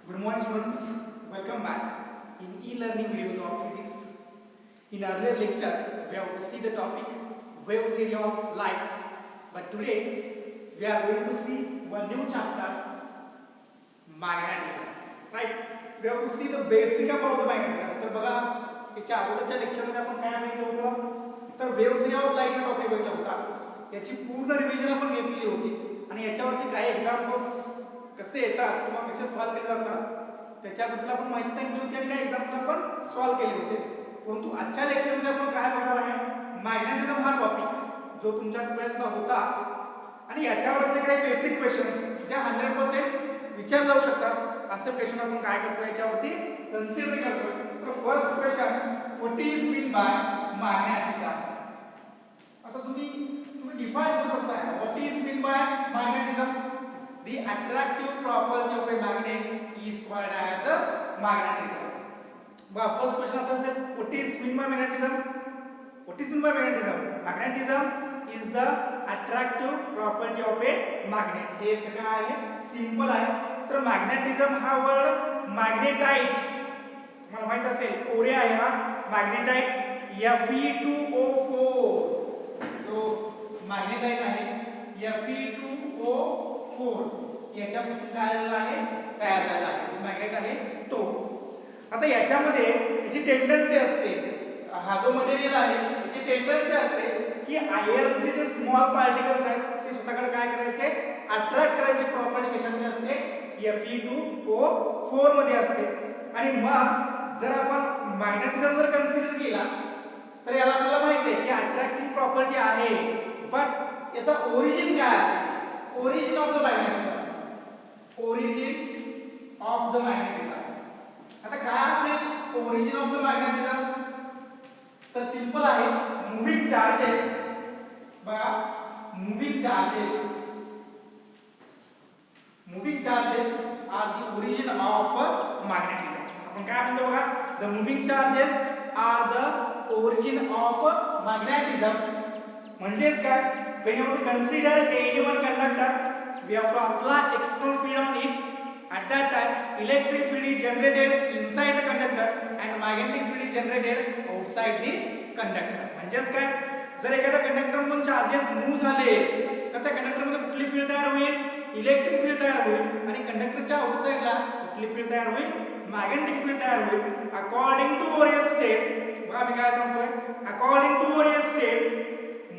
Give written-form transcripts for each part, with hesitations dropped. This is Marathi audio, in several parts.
Good morning students, welcome back in e-learning videos of physics. In earlier lecture, we have to see the topic wave theory of light, but today we are going to see one new chapter, magnetism. Right? We have to see the basic about the magnetism. तर बघा याच्या अगोदरच्या लेक्चरमध्ये आपण काय बघितलं होतं तर वेव्ह थिअरी ऑफ लाईट हा टॉपिक बघितला होता. याची पूर्ण रिव्हिजन आपण घेतलेली होती आणि याच्यावरती काही एक्झाम्पल्स कसे येतात किंवा कसे सॉल्व केले जातात त्याच्याबद्दल आपण माहिती सांगितली होती आणि काही एक्झाम्पल आपण सॉल्व केले होते. परंतु आजच्या लेक्चरमध्ये आपण काय बघणार आहे मॅग्नेटिझम हा टॉपिक जो तुमच्या ट्वेल्थला होता आणि याच्यावरचे काही बेसिक क्वेश्चन्स जे 100% विचारले जाऊ शकतात असे क्वेश्चन आपण काय करतो याच्यावरती कन्सिडर करतो. तर first question what is mean by magnetism. आता तुम्ही डिफाइन करू शकता what is mean by magnetism. The attractive property of a magnet is called as a magnetism. But first question is what is mean by magnetism? What is mean by magnetism? Magnetism is the attractive property of a magnet. हे काय आहे सिंपल आहे. तर मॅग्नेटिझम हा वर्ड मॅग्नेटाइट तुम्हाला माहित असेल ओरे आहे हा मॅग्नेटाइट Fe2O4 जो मॅग्नेटाइट आहे Fe2O4 याच्यापासून काय झालेला आहे तयार झालेला आहे मॅग्नेट आहे तो. आता याच्यामध्ये याची टेंडन्सी असते हा जो मटेरियल आहे याची टेंडन्सी असते की आयर्नचे जे स्मॉल पार्टिकल्स आहेत ते स्वतःकडे काय करायचे अट्रॅक्ट करायची प्रॉपर्टी कशामध्ये असते Fe2O4 मध्ये असते. आणि मग जर आपण मॅग्नेटिझम जर कन्सिडर केला तर याला आपल्याला माहिती आहे की अट्रॅक्टिव्ह प्रॉपर्टी आहे बट याचा ओरिजिन काय असेल origin of the magnetism. Origin of the magnetism. आता काय असेल origin of the magnetism तर सिंपल आहे मूविंग चार्जेस बघा moving charges are the origin of magnetism. आपण काय म्हणतो बघा the moving charges are the origin of magnetism. म्हणजेच काय when you consider any one conductor we have to apply external field on it. At that time electric field is generated inside the conductor and magnetic field is generated outside the conductor. म्हणजेच काय जर एखाद्या कंडक्टर मधून चार्जेस मूव्ह झाले तर त्या कंडक्टर मध्ये कुठली फील्ड तयार होईल इलेक्ट्रिक फील्ड तयार होईल आणि कंडक्टरच्या आउटसाइडला कुठली फील्ड तयार होईल मॅग्नेटिक फील्ड तयार होईल. अकॉर्डिंग टू ओरियस स्टेट बघा मी काय सांगतोय अकॉर्डिंग टू ओरियस स्टेट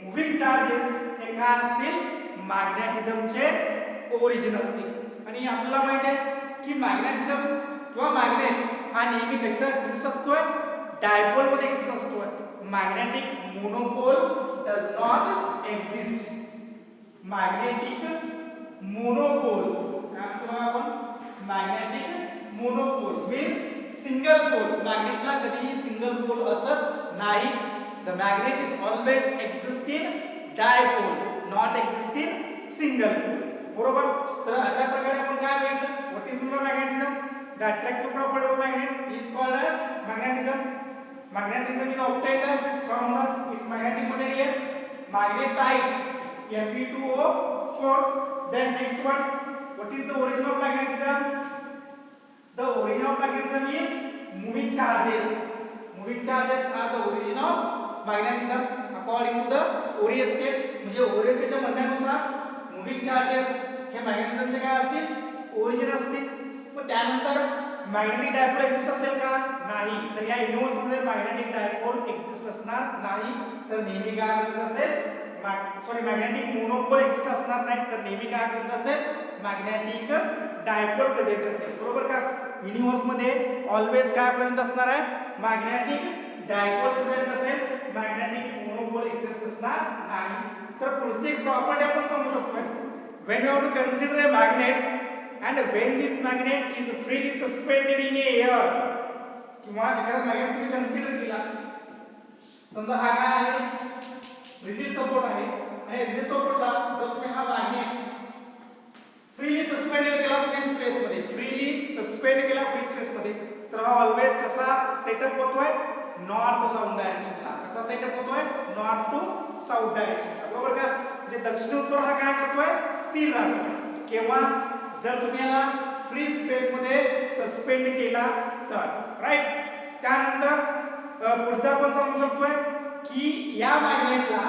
मूव्हिंग चार्जेस हे काय असतील मॅग्नेटिझमचे ओरिजिन असतील. आणि आपल्याला माहिती आहे की मॅग्नेटिझम किंवा मॅग्नेट हा नेहमी कसा एक्झिस्ट असतोय डायपोल मध्ये एक्झिस्ट असतोय. Magnetic monopole does not exist. Magnetic monopole काय म्हणतो आपण magnetic monopole means single pole. मॅग्नेटला कधीही सिंगल पोल असत नाही. The magnet is always exist in dipole, not exist in single pole. बरोबर. तर अशा प्रकारे आपण काय बघितलं what is meant by magnetism. The attractive property of magnet is called as magnetism. Magnetism is obtained from its magnetic material magnetite Fe2O4. Then next one, what is the origin of magnetism? The origin of magnetism is moving charges. Moving charges are the origin of magnetism according to the Fourier state. म्हणजे Fourier स्टेटच्या म्हणण्यानुसार मूव्हिंग चार्जेस हे मॅग्नेटिझमचे काय असतील ओरिजिन असतील. पण त्यानंतर मॅग्नेटिक डायपोल एक्झिस्ट असेल का नाही तर या युनिव्हर्स मध्ये मॅग्नेटिक डायपोल एक्झिस्ट असणार नाही. तर नेहमी काय असत असेल मॅग्नेटिक मोनोपोल एक्झिस्ट असणार नाही तर नेहमी काय प्रेझेंट असेल मॅग्नेटिक डायपोल प्रेझेंट असेल. बरोबर का. युनिव्हर्स मध्ये ऑलवेज काय प्रेझेंट असणार आहे मॅग्नेटिक डायपोल प्रेझेंट असेल मॅग्नेटिक मोनोपोल एक्झिस्ट असणार नाही. तर पुढची एक प्रॉपर्टी आपण समजू शकतो when you have to consider a magnet and when this magnet is freely suspended in air किंवा एखादा मॅग्नेट तुम्ही कन्सिडर केला समजा हा काय आहे रिजिड सपोर्ट आहे आणि रिजिड सपोर्टला जर तुम्ही हा मॅग्नेट फ्रीली सस्पेंडेड केला फ्री स्पेस मध्ये फ्रीली सस्पेंड केला फ्री स्पेस मध्ये तर हा ऑलवेज कसा सेटअप होतोय नॉर्थ साऊथ डायरेक्शनला. कसा सेटअप होतोय नॉर्थ टू साऊथ डायरेक्शनला. बरोबर का. म्हणजे दक्षिण उत्तर हा काय करतोय स्थिर राहतोय. केव्हा जर तुम्ही याला फ्री स्पेस मध्ये सस्पेंड केला तर, राईट. त्यानंतर पुढचा आपण सांगू शकतोय की या मॅग्नेटला,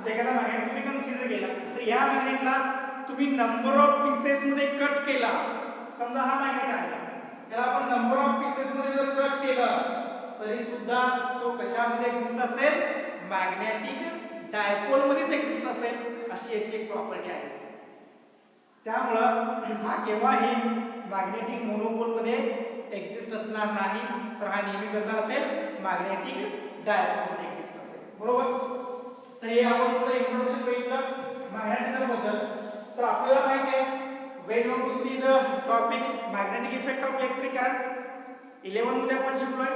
एखादा मॅग्नेट तुम्ही कन्सिडर केला तर या मॅग्नेटला तुम्ही नंबर ऑफ पीसेस मध्ये कट केला. समजा हा मॅग्नेट आहे, त्याला आपण नंबर ऑफ पीसेस मध्ये जर कट केलं तरी सुद्धा तो कशामध्ये एक्झिस्ट असेल, मॅग्नेटिक डायपोल मध्येच एक्झिस्ट असेल, अशी याची एक प्रॉपर्टी आहे. त्यामुळं हा केव्हाही मॅग्नेटिक मोनोपोल मध्ये एक्झिस्ट असणार नाही, तर हा नेहमी कसा असेल, मॅग्नेटिक डायपोल मध्ये एक्झिस्ट असेल. बरोबर. तर हे आपण पुढे इंट्रोडक्शन बघितलं मॅग्नेटिझम बद्दल. तर आपल्याला माहिती आहे when you see the topic magnetic effect of electric current 11 मध्ये आपण शिकलोय.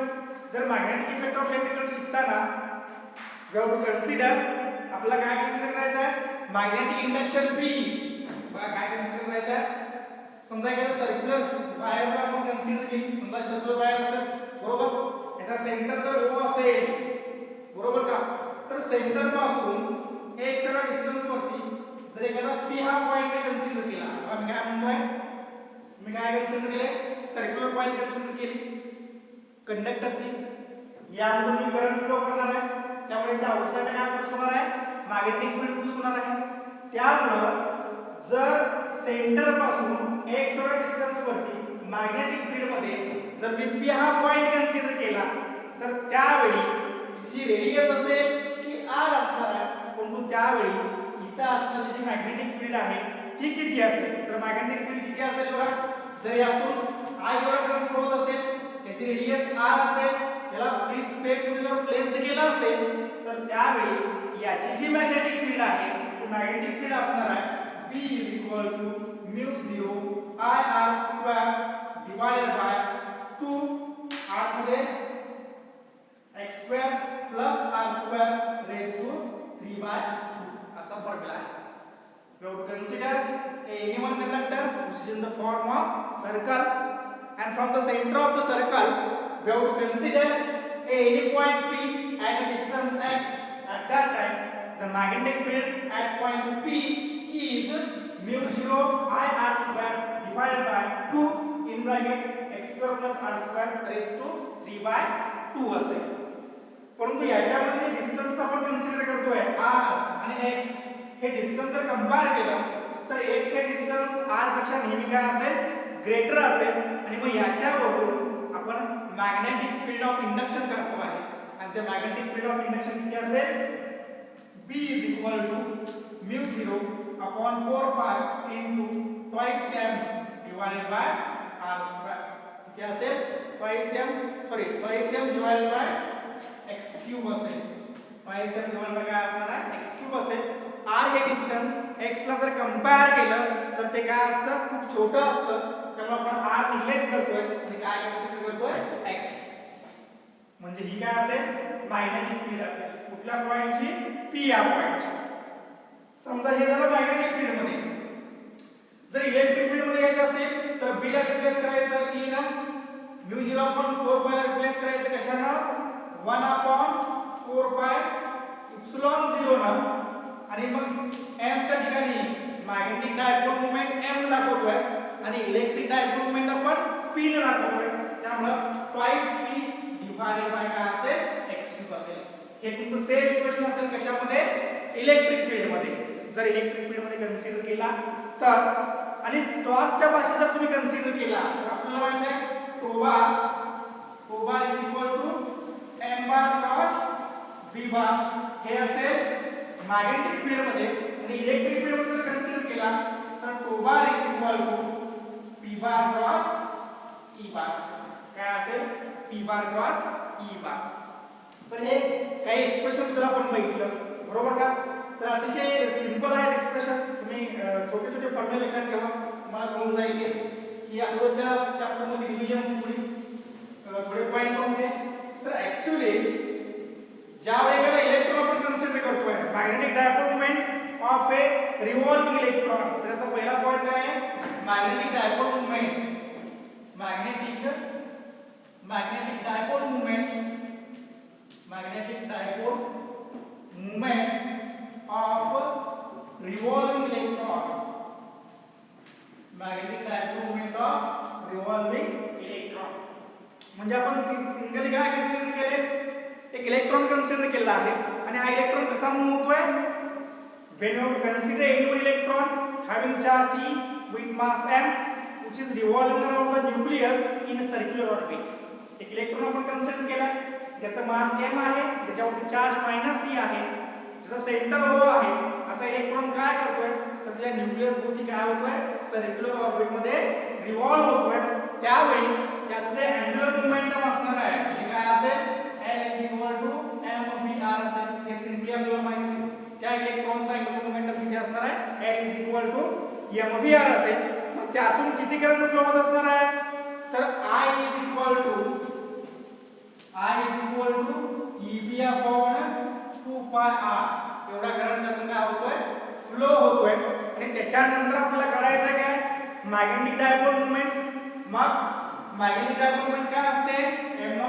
जर magnetic effect of electric current शिकताना we have to consider, आपल्याला काय कन्सिडर करायचं आहे, मॅग्नेटिक इंडक्शन P. बघा काय कन्सिडर करायचं आहे, समजा एखादा सर्क्युलर वायर जर आपण कन्सिडर केली, समजा सर्क्युलर वायर असेल, बरोबर, याचा सेंटर जर O असेल, बरोबर का, तर सेंटर पासून एक सरळ डिस्टन्स वरती जर एखादा P हा पॉइंट मी कन्सिडर केला, मी काय म्हणतोय, मी काय कन्सिडर केले, सर्क्युलर कॉइल कन्सिडर केली कंडक्टरची, यामधून मी करंट फ्लो करणार आहे, त्यामुळे याच्या आउटसाइड काय प्रोड्यूस होणार आहे, मॅग्नेटिक फील्ड प्रोड्यूस होणार आहे. त्यामुळे जर सेंटर पासून एक सरळ डिस्टन्स वरती मॅग्नेटिक फील्ड मध्ये जर मी P हा पॉइंट कन्सिडर केला तर त्यावेळी जी रेडियस असेल ती R असणार आहे, परंतु त्यावेळी इथं असणारी जी मॅग्नेटिक फील्ड आहे ती किती असेल, तर मॅग्नेटिक फील्ड किती असेल बघा, जर यातून I एवढा करंट फ्लो होत असेल, याची रेडियस R असेल, याला फ्री स्पेस मध्ये जर प्लेस्ड केला असेल तर त्यावेळी याची जी मॅग्नेटिक फील्ड आहे ती मॅग्नेटिक फील्ड असणार आहे B is equal to mu 0 IR square divided by 2 R मध्ये x square plus R square raised to 3 by 2 असा फॉर्म्युला आहे. We have to consider any one conductor which is in the form of circle, and from the center of the circle we have to consider any point P at a distance x. At that time the magnetic field at point P is mu 0 IR square divided by 2 in bracket x square plus R square raised to 3 by 2 असेल. परंतु याच्यामध्ये जे डिस्टन्स आपण कन्सिडर करतोय r आणि x, हे डिस्टन्स जर कंपेअर केलं तर x हे डिस्टन्स r पेक्षा नेहमी काय असेल, ग्रेटर असेल, आणि मग याच्यावरून आपण मॅग्नेटिक फील्ड ऑफ इंडक्शन करतो आहे, आणि ते मॅग्नेटिक फील्ड ऑफ इंडक्शन किती असेल, B is equal to mu 0 upon 4 pi into twice m divided by r square. किती असेल, twice m divided by x cube असेल, twice m divided by काय असणार आहे, x cube असेल. r हे डिस्टन्स x ला जर कंपेअर केलं तर ते काय असतं, खूप छोटं असतं, त्यामुळे आपण r निग्लेक्ट करतोय आणि काय कन्सिडर करतोय, x. म्हणजे ही काय असेल, मॅग्नेटिक फील्ड असेल, कुठल्या पॉइंटची, P या पॉइंटची. समजा हे झालं मॅग्नेटिक फील्ड मध्ये. जर इलेक्ट्रिक फील्ड मध्ये घ्यायचं असेल तर B ला रिप्लेस करायचं E नं, mu 0 upon 4 pi ला रिप्लेस करायचं कशानं, 1 upon 4 pi epsilon 0 नं, आणि मग m च्या ठिकाणी मॅग्नेटिक डायपोल मोमेंट m नं दाखवतोय आणि इलेक्ट्रिक डायपोल मोमेंट आपण P नं दाखवतोय, त्यामुळे twice P divided by काय असेल, x cube असेल. हे तुमचं सेम इक्वेशन असेल कशामध्ये, इलेक्ट्रिक फील्ड मध्ये. जर इलेक्ट्रिक फील्ड मध्ये कन्सिडर केला तर, आणि टॉर्चच्या भाषेत जर तुम्ही कन्सिडर केला तर आपल्याला माहिती आहे tau bar is equal to m bar cross b bar. हे असेल मॅग्नेटिक फील्ड मध्ये, आणि इलेक्ट्रिक फील्ड मध्ये जर कन्सिडर केला तर tau bar is equal to p bar cross e bar. काय असेल, p bar cross e bar. पण हे काही एक्सप्रेशन जर आपण बघितलं, बरोबर का, तर अतिशय सिंपल आहे एक्सप्रेशन. तुम्ही छोटे छोटे फॉर्म्युले लक्षात ठेवा, तुम्हाला कळून जाईल की अगोदरच्या चॅप्टर मध्ये डिव्हिजन थोडे पॉइंट होते. तर ऍक्च्युअली ज्यावेळी एखादा इलेक्ट्रॉन आपण कन्सिडर करतोय, magnetic dipole moment of A revolving electron, तर आता पहिला पॉइंट काय आहे, magnetic dipole moment, magnetic dipole moment of revolving electron, magnetic dipole moment of म्हणजे आपण सिंगली काय कन्सिडर केले, एक इलेक्ट्रॉन कन्सिडर केला आहे आणि हा इलेक्ट्रॉन कसा मूव्ह होतोय, when you consider any one electron having charge E with mass m which is revolving around the nucleus in a circular orbit. एक इलेक्ट्रॉन आपण कन्सिडर केला ज्याचा मास m आहे, ज्याच्यावरती चार्ज -e आहे, ज्याचा सेंटर O आहे, असा इलेक्ट्रॉन काय करतोय तर त्याच्या न्यूक्लियस भोवती काय होतोय, सर्क्युलर ऑर्बिट मध्ये रिव्हॉल्व होतोय. त्यावेळी त्याचं जे अँग्युलर मोमेंटम असणार आहे ते काय असेल, L mvr असेल. हे सिंपली आपल्याला माहिती आहे. त्या इलेक्ट्रॉनचा अँग्युलर मोमेंटम किती असणार आहे, L mvr असेल. मग त्यातून किती करंट फ्लो होत असणार आहे, तर I ev upon 2πr एवढा करंट त्यातून काय होतोय, फ्लो होतोय. आणि त्याच्यानंतर आपल्याला काढायचं आहे काय, मॅग्नेटिक डायपोल मोमेंट. मग मॅग्नेटिक डायपोल मोमेंट काय असते, m0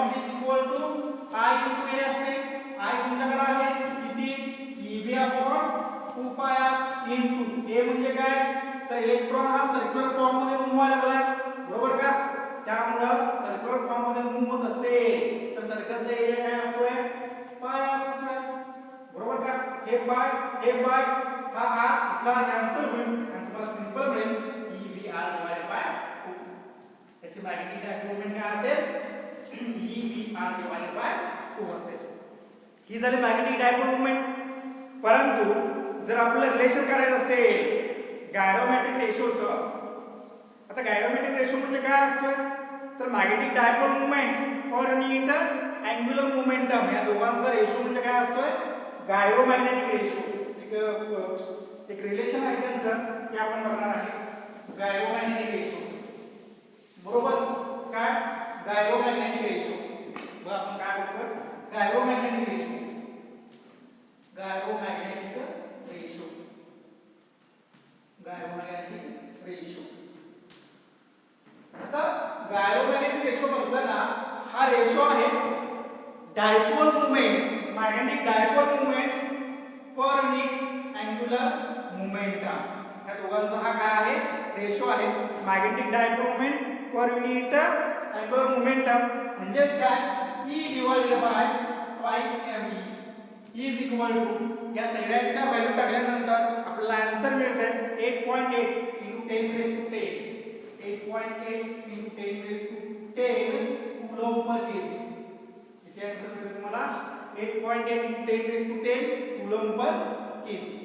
I × a असते. I तुमच्याकडे आहे किती, ev upon 2πr × a म्हणजे काय, तर इलेक्ट्रॉन हा सर्क्युलर फॉर्म मध्ये मूव्ह व्हायला लागलाय, बरोबर का. त्यामुळे सर्क्युलर फॉर्म मध्ये मूव्ह होत असेल तर सर्कलचा एरिया काय असतोय, πr², बरोबर का. हे पाय हा r इथला कॅन्सल होईल आणि तुम्हाला सिंपल मिळेल EVR/2. याची मॅग्नेटिक डायपोल मोमेंट काय असेल, EVR/2 असेल. ही झाली मॅग्नेटिक डायपोल मोमेंट. परंतु जर आपल्याला रिलेशन काढायचं असेल गायरोमॅटिक रेशोचं, आता गायरोमॅटिक रेशो म्हणजे काय असतोय, तर मॅग्नेटिक डायपोल मोमेंट और युनिट अँग्युलर मोमेंटम या दोघांचा रेशो म्हणजे काय असतोय, गायरोमॅग्नेटिक रेशो. एक रिलेशन आहे त्यांचं ते आपण बघणार आहे, गायरोमॅग्नेटिक रेशो, बरोबर. काय गायरोमॅग्नेटिक रेशो, बघ आपण काय बघतोय, gyromagnetic ratio, gyromagnetic ratio, gyromagnetic ratio. आता गायरोमॅग्नेटिक रेशो बघताना हा रेशो आहे dipole moment, magnetic dipole moment per unit angular momentum. या दोघांचा हा काय आहे, रेशो आहे. Magnetic dipole moment per unit angular momentum म्हणजेच काय, E divided by twice me is equal to, या सगळ्यांच्या व्हॅल्यू टाकल्यानंतर आपल्याला आन्सर मिळतंय 8.8 × 10⁻10, 8.8 × 10⁻10 कूलॉम पर केजी. इथे आन्सर मिळतो तुम्हाला 8.8 × 10⁻10 कूलॉम पर केजी.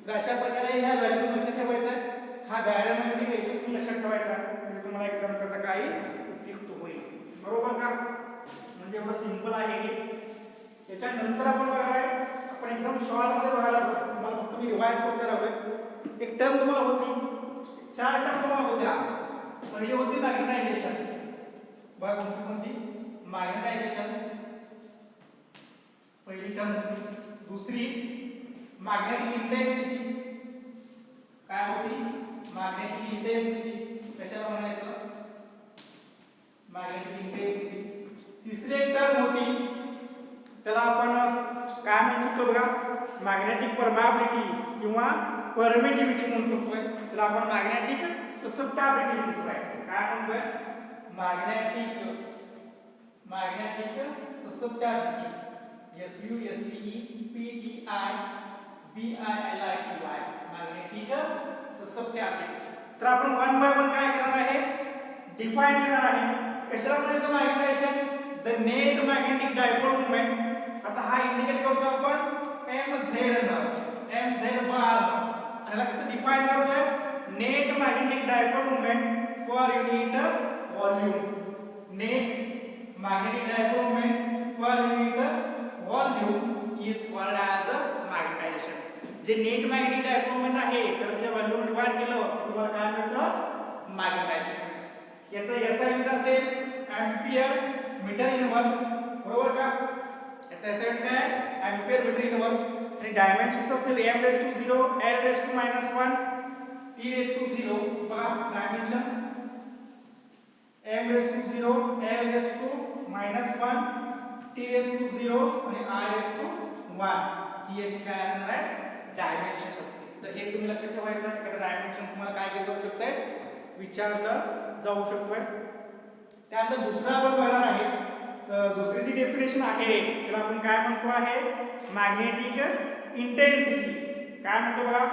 तर अशा प्रकारे ह्या व्हॅल्यू लक्षात ठेवायचं आहे. हा गायरोमॅग्नेटिक रेशो तुम्ही लक्षात ठेवायचा म्हणजे तुम्हाला एक्झाम करता काही उपयुक्त होईल, बरोबर का. म्हणजे एवढं सिंपल आहे की त्याच्यानंतर आपण बघणार आहे, आपण एकदम शॉर्ट मध्ये बघायला तुम्हाला फक्त मी रिवाइज करते राहतोय. एक टर्म तुम्हाला होती, 4 टर्म तुम्हाला होत्या. पहिली होती मॅग्नेटायझेशन, बघा कोणती, मॅग्नेटायझेशन पहिली टर्म होती. दुसरी मॅग्नेटिक इंटेन्सिटी, काय होती, मॅग्नेटिक इंटेन्सिटी, कशाला म्हणायचं, मॅग्नेटिक इंटेन्सिटी. तिसरी एक टर्म होती त्याला आपण काय म्हणू शकतो बघा, मॅग्नेटिक परमॅबिलिटी किंवा परमिटिव्हिटी म्हणू शकतोय. त्याला आपण मॅग्नेटिक ससेप्टिबिलिटी म्हणतोय. काय म्हणतोय, magnetic susceptibility, SUSCEPTIBILITY, magnetic susceptibility. तर आपण वन बाय वन काय करणार आहे, डिफाइन करणार आहे. कशाला म्हणायचं magnetisation, the net magnetic dipole moment. आता हा इंडिकेट करतो आपण mz बार, आणि याला कसं डिफाइन करतोय, net magnetic dipole moment per unit volume. Net magnetic dipole moment per unit volume is called as magnetisation. जे नेट मॅग्नेटिक डायपोल मोमेंट आहे तर त्याच्या व्हॉल्यूम डिवाइड केलं तुम्हाला काय मिळतं, मॅग्नेटायझेशन. याचा SI युनिट असेल एंपियर मीटर इनवर्स, बरोबर का. याचा SI युनिट काय, एंपियर मीटर इनवर्स. आणि डायमेन्शन्स असतील m⁻0 l⁻−1 t⁻0. बघा डायमेन्शन्स m⁻0 l⁻−1 t⁻0 आणि i⁻1 ही याची काय असणार आहे, डायमेन्शन्स असतील. तर हे तुम्ही लक्षात ठेवायचं. एखादं डायमेन्शन तुम्हाला काय केलं जाऊ शकतंय, विचारलं जाऊ शकतोय. त्यानंतर दुसरा आपण बघणार आहे. तर दुसरी जी डेफिनेशन आहे त्याला आपण काय म्हणतो आहे, मॅग्नेटिक इंटेन्सिटी. काय म्हणतो बघा,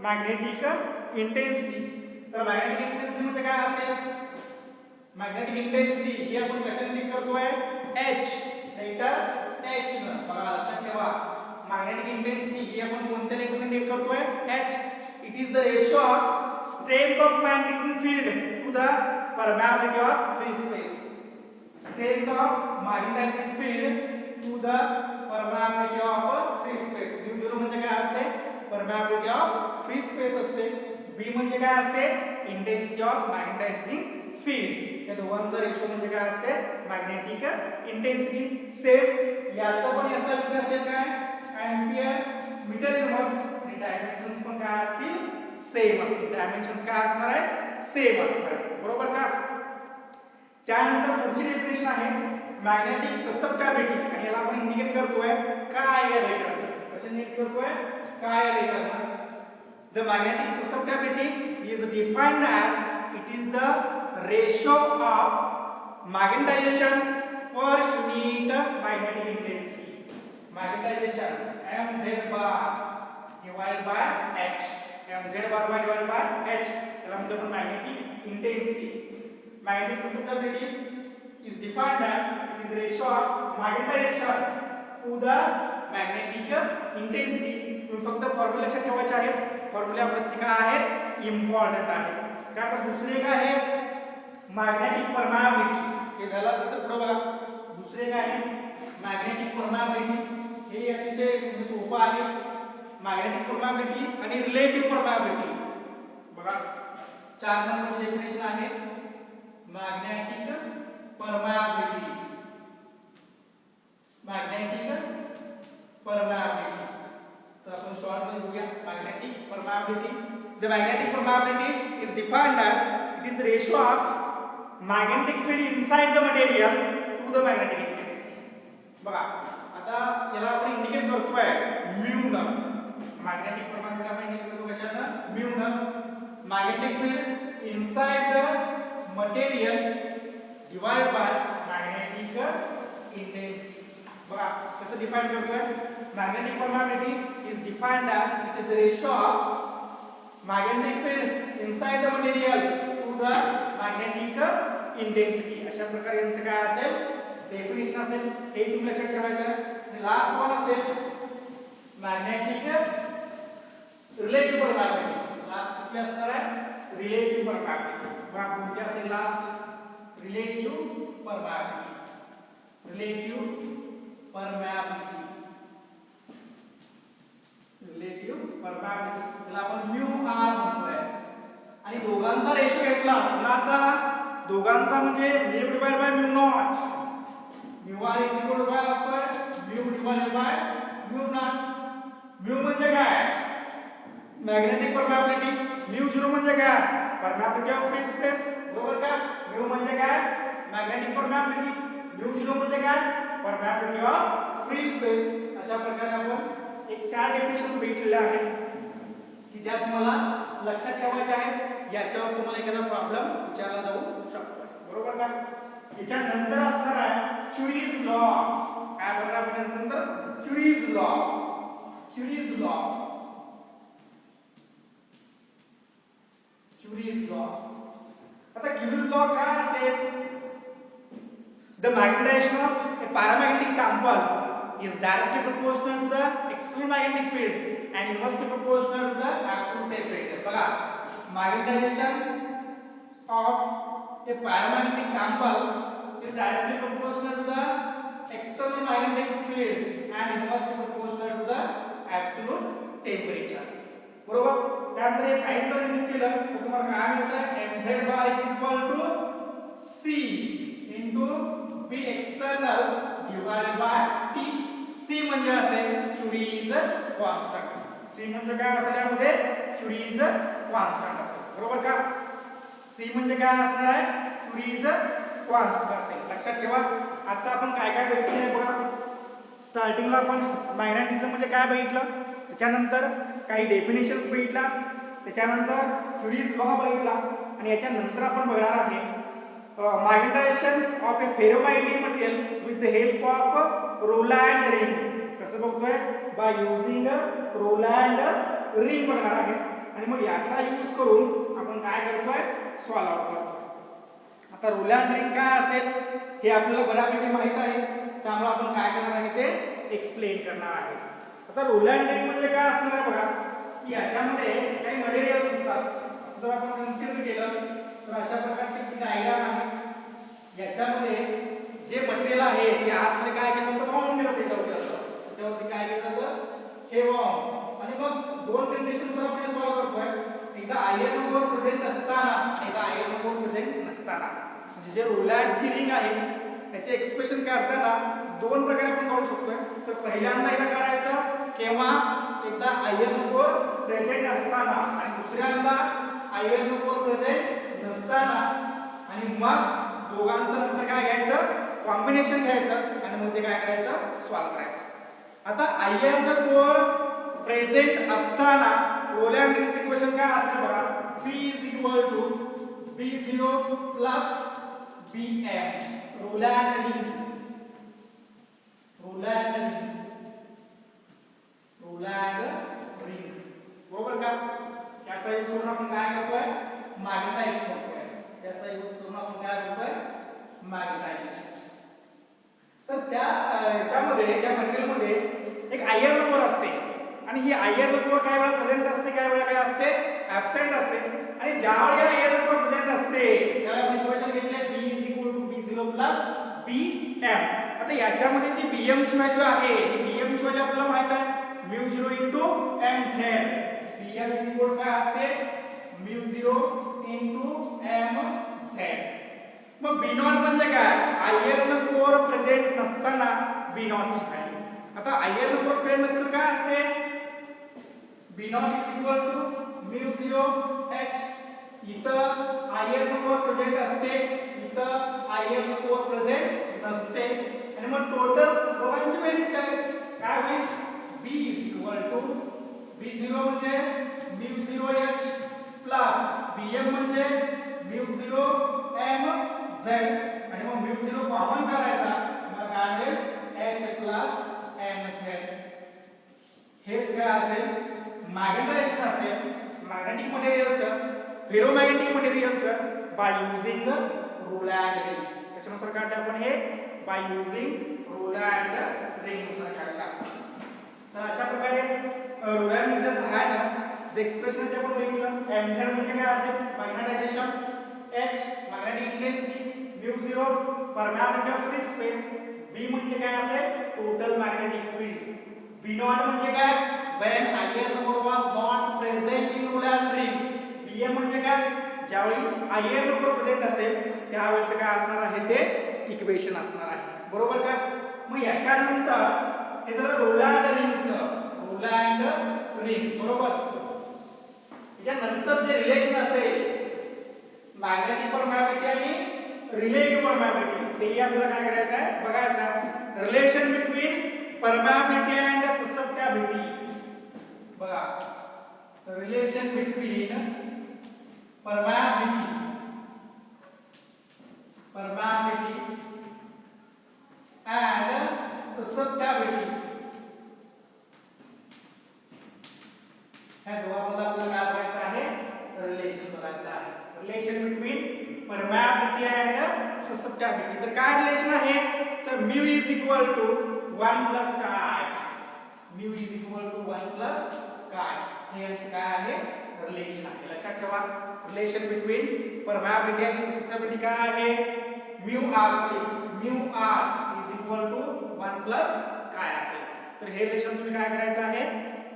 मॅग्नेटिक इंटेन्सिटी. तर मॅग्नेटिक इंटेन्सिटी म्हणजे काय असेल, मॅग्नेटिक इंटेन्सिटी ही आपण कशाने डिफाइन करतोय, H लेटर H न. बघा लक्षात ठेवा, मॅग्नेटिक इंटेन्सिटी ही आपण कोणत्या लेटरने डिफाइन करतोय, H. It is the ratio of strength of magnetic field to the permeability of free space. Strength of magnetic field to the permeability of free space. μ0 म्हणजे काय असते, परमेबिलिटी ऑफ फ्री स्पेस असते. B म्हणजे काय असते, इंटेन्सिटी ऑफ मॅग्नेटायझिंग फील्ड. या दोघांचा रेशो म्हणजे काय असते, मॅग्नेटिक इंटेन्सिटी. सेम याचं पण SI युनिट असेल काय, एंपियर मीटर इन्व्हर्स. आणि डायमेन्शन्स पण काय असतील, सेम असतील. डायमेन्शन्स काय असणार आहे, सेम असणार आहे. बरोबर का. त्यानंतर पुढची डेफिनेशन आहे मॅग्नेटिक ससेप्टिबिलिटी. आणि याला आपण इंडिकेट करतोय काय या लेटरने. कसे इंडिकेट करतोय, काय या लेटरने. The magnetic susceptibility is defined as it is the ratio of magnetization per unit magnetic intensity. Magnetization mz bar divided by h. mz bar divided by h. याला म्हणतो आपण magnetic intensity. Magnetic susceptibility is defined as it is the ratio of magnetization to the magnetic intensity. तुम्ही फक्त फॉर्म्युला लक्षात ठेवायचे आहे. फॉर्म्युला आपल्यासाठी काय आहे, इम्पॉर्टंट आहे. काय पण दुसरे काय आहे, मॅग्नेटिक परमेबिलिटी. हे झालं असेल तर पुढे बघा, दुसरे काय आहे, मॅग्नेटिक परमेबिलिटी. हे अतिशय सोपं आहे. मॅग्नेटिक परमेबिलिटी आणि रिलेटिव्ह परमेबिलिटी. बघा 4 नंबरची डेफिनेशन आहे मॅग्नेटिक परमेबिलिटी. Magnetic permeability. तर आपण शॉर्ट मध्ये बघूया magnetic permeability. The magnetic permeability is defined as it is the ratio of magnetic field inside the material to the magnetic intensity. बघा आता याला आपण इंडिकेट करतोय म्यू न. मॅग्नेटिक परमेबिलिटी आपण इंडिकेट करतो कशाने, म्यू न. Magnetic field inside the material divided by magnetic intensity. बघा कसं डिफाइन करतोय, magnetic permeability is defined as it is the ratio of magnetic field inside the material to the magnetic intensity. अशा प्रकारे यांचं काय असेल, डेफिनेशन असेल. हे तुम्ही लक्षात ठेवायचं आहे. लास्ट वन असेल मॅग्नेटिक रिलेटिव्ह परमेबिलिटी. लास्ट कुठली असणार आहे, रिलेटिव्ह परमेबिलिटी. बघा कोणती असेल last, relative permeability. Relative permeability, relative permeability. त्याला आपण म्यू आर म्हणतोय. आणि दोघांचा रेशो घेतला, कुणाचा, दोघांचा म्हणजे mu divide by mu naught. Mu r is equal to काय असतोय, mu divided by mu naught. Mu म्हणजे काय, मॅग्नेटिक परमेबिलिटी. म्यू 0 म्हणजे काय, परमेबिलिटी ऑफ फ्री स्पेस. बरोबर का. म्यू म्हणजे काय, मॅग्नेटिक परमेबिलिटी. म्यू 0 म्हणजे काय, परमेबिलिटी ऑफ फ्री स्पेस. अशा प्रकारे आपण एक 4 डेफिनेशन्स भेटलेले आहेत की ज्या तुम्हाला लक्षात ठेवायचे आहेत. याच्यावर तुम्हाला एखादा प्रॉब्लेम विचारला जाऊ शकतो. बरोबर का. याच्यानंतर असणार आहे क्युरीज लॉ. काय बघा आपण नंतर, queries law. Queries law, queries law. आता क्युरीज लॉ काय असेल, the magnetisation of A paramagnetic sample is directly proportional to the external magnetic field and inversely proportional to the absolute temperature. बघा magnetization of a paramagnetic sample is directly proportional to the external magnetic field and inversely proportional to the absolute temperature. बरोबर. त्यानंतर हे साइन जर रिमूव्ह केलं तर तुम्हाला काय मिळतं, mz bar is equal to c into b external divided by t. c म्हणजे असेल क्युरीज कॉन्स्टंट. c म्हणजे काय असेल, यामध्ये क्युरीज कॉन्स्टंट असेल. बरोबर का. c म्हणजे काय असणार आहे, क्युरीज कॉन्स्टंट असेल. लक्षात ठेवा. आता आपण काय काय बघितलं बघा. स्टार्टिंगला आपण मॅग्नेटिझम म्हणजे काय बघितलं, त्याच्यानंतर काही डेफिनेशन्स बघितला, त्याच्यानंतर क्युरीज लॉ बघितला आणि याच्यानंतर आपण बघणार आहे magnetisation calculation of A ferromagnetic material with the help of Roland ring. कसं बघतोय? बाय युजिंग रोलँड रिंग बघणार आहे आणि मग याचा यूज करून आपण काय करतोय? सॉल्व आउट करतोय. आता रोलँड रिंग काय असेल हे आपल्याला बऱ्यापैकी माहित आहे, त्यामुळे आपण काय करणार आहे ते एक्सप्लेन करणार आहे. आता रोलँड रिंग म्हणजे काय असणार आहे बघा, की याच्यामध्ये काही मटेरियल्स असतात. जर आपण कन्सिडर केलं तर अशा प्रकारची डायग्राम आहे. याच्यामध्ये जे मटेरियल आहे ते आतमध्ये काय केलं जातं? बाउंड केलं त्याच्यावरती असं. त्याच्यावरती काय केलं जातं? हे बाउंड. आणि मग दोन कंडिशन्स आपण सॉल्व करतोय. एकदा आयर्न कोर प्रेझेंट असताना आणि एकदा आयर्न कोर प्रेझेंट नसताना. म्हणजे जे रोलँडची रिंग आहे त्याचे एक्सप्रेशन काढताना दोन प्रकारे आपण काढू शकतोय. तर पहिल्यांदा एकदा काढायचं केव्हा? एकदा आयर्न कोर प्रेझेंट असताना आणि दुसऱ्यांदा आयर्न कोर प्रेझेंट नसताना. आणि मग दोघांचं नंतर काय घ्यायचं? कॉम्बिनेशन घ्यायचं आणि मग ते काय करायचं? सॉल्व करायचं. आता आयर्न कोर प्रेझेंट असताना रोलँड रिंगचे इक्वेशन काय असणार बघा? B = B0 plus Bm. Roland ring, Roland ring, Roland ring. बरोबर का? याचा यूज करून आपण काय करतोय? मॅग्नेटाइज करतोय. याचा यूज करून आपण काय करतोय? मॅग्नेटायझेशन. तर त्या याच्यामध्ये त्या मटेरियल मध्ये एक आयर्न कोर असते आणि ही आयर्न कोर काही वेळा प्रेझेंट असते, काही वेळा काय असते? ॲब्सेंट असते. आणि ज्यावेळी आयर्न कोर प्रेझेंट असते त्यावेळी आपण इक्वेशन घेतले B = B0 plus Bm. आता याच्यामध्ये जी Bm ची व्हॅल्यू आहे ही Bm ची व्हॅल्यू आपल्याला माहित आहे μ0 * mz. Bm काय असते? μ0 * mz. मग B0 म्हणजे काय? आयर्न कोर प्रेझेंट नसताना B0 ची व्हॅल्यू. आता आयर्न कोर प्रेझेंट नसताना काय असते? B0 = μ0h. इथं आयर्न कोर प्रेझेंट असते, इथं आयर्न कोर प्रेझेंट नसते. आणि मग टोटल दोघांची बेरीज करायची. काय होईल? B B0 म्हणजे μ0h प्लस Bm म्हणजे μ0mz. आणि मग μ0 कॉमन काढायचा, मग काय मिळेल? h plus mz. हेच काय असेल? मॅग्नेटायझेशन असेल मॅग्नेटिक मटेरियलचं, फेरोमॅग्नेटिक मटेरियलचं बाय युजिंग रोलँड रिंग. त्याच्यानुसार काढले आपण हे बाय युजिंग रोलँड रिंग नुसार काढला. तर अशा प्रकारे रोलँड रिंगच्या सहाय्याने जे एक्सप्रेशन ते आपण बघितलं. mz म्हणजे काय असेल? Magnetization. h magnetic intensity, μ0 permeability of free space, b म्हणजे काय असेल? Total magnetic field. B0 म्हणजे काय? when iron core was not present in rolled ring. Bm म्हणजे काय? ज्यावेळी आयर्न कोर प्रेझेंट असेल त्यावेळेचं काय असणार आहे ते इक्वेशन असणार आहे. बरोबर का? मग याच्यानंतर हे झालं रोलँड रिंगचं, रोलँड रिंग. बरोबर. याच्यानंतर जे रिलेशन असेल मॅग्नेटिक परमॅबिलिटी आणि रिलेटिव्ह परमॅबिलिटी तेही आपल्याला काय करायचं आहे? बघायचं आहे. Relation between permeability and susceptibility. बघा, relation between permeability and susceptibility. ह्या दोघांमध्ये आपल्याला काय बघायचं आहे? रिलेशन बघायचं आहे. Relation between permeability and susceptibility. तर काय रिलेशन आहे? तर μ = 1 प्लस काय? μ = 1 प्लस काय? हे यांचं काय आहे? रिलेशन आहे. लक्षात ठेवा. रिलेशन बिटवीन परमॅबिलिटी आणि ससेप्टिबिलिटी काय आहे? μr = 1 प्लस काय असेल. तर हे रिलेशन तुम्ही काय करायचं आहे?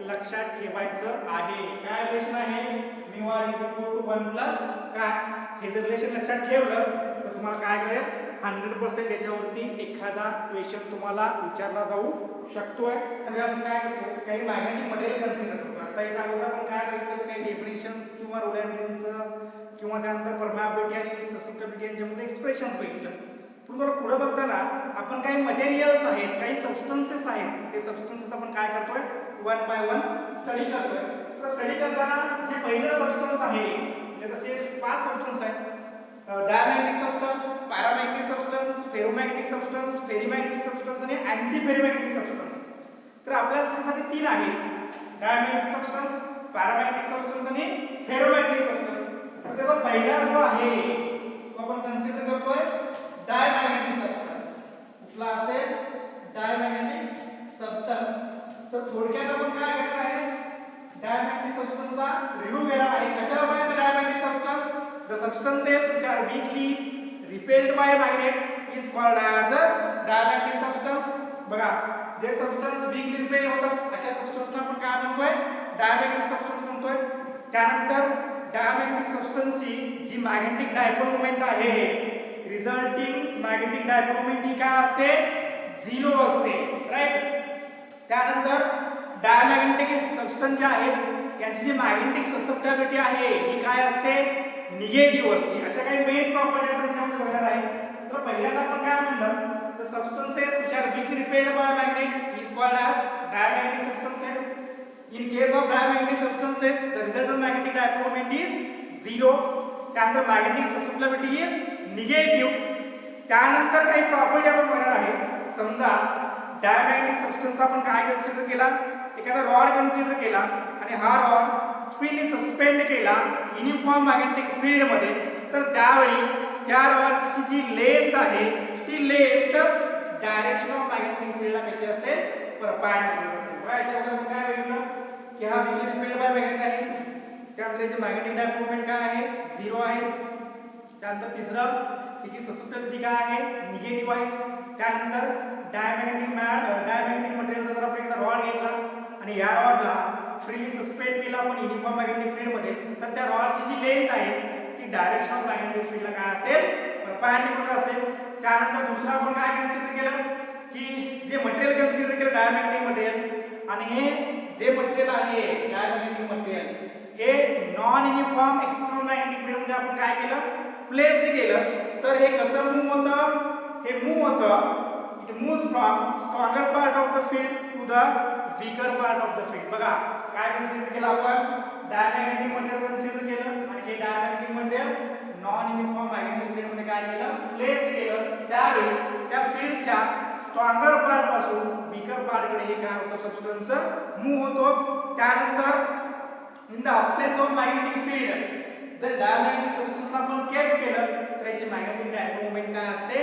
लक्षात ठेवायचं आहे. काय रिलेशन आहे? μr = 1 प्लस काय? हे जर रिलेशन लक्षात ठेवलं तर तुम्हाला काय कळेल? 100% याच्यावरती एखादा क्वेश्चन तुम्हाला विचारला जाऊ शकतोय. आणि आपण काय करतो? काही मॅग्नेटिक मटेरियल कन्सिडर करतो. आता याच्या अगोदर आपण काय बघितलं? काही डेफिनेशन्स किंवा रोलँड रिंगचं किंवा त्यानंतर परमॅबिलिटी आणि ससेप्टिबिलिटी यांच्यामध्ये एक्सप्रेशन्स बघितलं. पण जरा पुढे बघताना आपण काही मटेरियल्स आहेत, काही सबस्टन्सेस आहेत, ते सबस्टन्सेस आपण काय करतोय? 1 बाय 1 स्टडी करतोय. तर स्टडी करताना जे पहिलं सबस्टन्स आहे, म्हणजे तसे 5 सबस्टन्स आहेत. Diamagnetic substance, paramagnetic substance, ferromagnetic substance, ferrimagnetic substance आणि अँटी फेरीमॅग्नेटिक सबस्टन्स. तर आपल्या साठी तीन आहेत, डायमॅग्नेटिक सबस्टन्स, पॅरामॅग्नेटिक सबस्टन्स आणि फेरोमॅग्नेटिक सबस्टन्स. तर पहिला जो आहे तो आपण कन्सिडर करतोय डायमॅग्नेटिक सबस्टन्स. कुठला असेल? Diamagnetic substance. तर थोडक्यात आपण काय करणार आहे, डायमॅग्नेटिक सबस्टन्सचा रिव्ह्यू घेणार आहे. कशाला पाहिजे diamagnetic substance? The substances which are weakly repelled by magnet is called as a diamagnetic substance. बघा, जे सबस्टन्स वीकली रिपेल होतात अशा सबस्टन्सना आपण काय म्हणतोय? डायमॅग्नेटिक सबस्टन्स म्हणतोय. त्यानंतर डायमॅग्नेटिक सबस्टन्सची जी मॅग्नेटिक डायपोल मोमेंट आहे, रिझल्टिंग मॅग्नेटिक डायपोल मोमेंट ही काय असते? 0 असते, राईट. त्यानंतर डायमॅग्नेटिक सबस्टन्स जे आहेत यांची जी मॅग्नेटिक ससेप्टिबिलिटी आहे ही काय असते? निगेटिव्ह असते. अशा काही मेन प्रॉपर्टी आपण त्यामध्ये बघणार आहे. तर पहिल्यांदा आपण काय म्हणलं, the substances which are weakly repelled by magnet is called as diamagnetic substances. In case of diamagnetic substances, the resultant magnetic dipole moment is 0. त्यानंतर magnetic susceptibility is negative. त्यानंतर काही प्रॉपर्टी आपण बघणार आहे. समजा डायमॅग्नेटिक सबस्टन्स आपण काय कन्सिडर केला? एखादा रॉड कन्सिडर केला आणि हा रॉड फील्ड सस्पेंड केला युनिफॉर्म मॅग्नेटिक फील्ड मध्ये, तर त्यावेळी त्या रॉडची जी लेंथ आहे ती लेंथ डायरेक्शन ऑफ मॅग्नेटिक फील्डला कशी असेल? परपेंडिक्युलर असेल. बघा याच्यावर आपण काय बघितलं की हा वीकली रिपेल्ड बाय मॅग्नेट आहे. त्यानंतर याचे मॅग्नेटिक डायपोल मोमेंट काय आहे? 0 आहे. त्यानंतर तिसरं, त्याची ससेप्टिबिलिटी काय आहे? निगेटिव्ह आहे. त्यानंतर डायमॅग्नेटिक मटेरियलचा जर आपण एखादा रॉड घेतला आणि या रॉडला फ्रीली सस्पेंड केला आपण युनिफॉर्म मॅग्नेटिक फील्ड मध्ये, तर त्या रॉडची जी लेंथ आहे ती डायरेक्शन ऑफ मॅग्नेटिक फील्डला काय असेल? परपेंडिक्युलर असेल. त्यानंतर दुसरं आपण काय कन्सिडर केलं की जे मटेरियल कन्सिडर केलं डायमॅग्नेटिक मटेरियल, आणि हे जे मटेरियल आहे डायमॅग्नेटिक मटेरियल हे non uniform external magnetic field मध्ये आपण काय केलं? प्लेस्ड केलं. तर हे कसं मूव्ह होतं? हे मूव्ह होतं, it moves from stronger part of the field to the weaker part of the field. बघा काय कन्सिडर केलं आपण? डायमॅग्नेटिक मटेरियल कन्सिडर केलं आणि हे diamagnetic material non uniform magnetic field मध्ये काय केलं? प्लेस्ड केलं. त्यावेळी त्या फील्डच्या स्ट्रॉंगर पार्ट पासून वीकर पार्ट कडे हे काय होतं? सबस्टन्स मूव्ह होतो. त्यानंतर in the absence of magnetic field जर डायमॅग्नेटिक सबस्टन्सला आपण केप केलं तर याची मॅग्नेटिक डायपोल मोमेंट काय असते?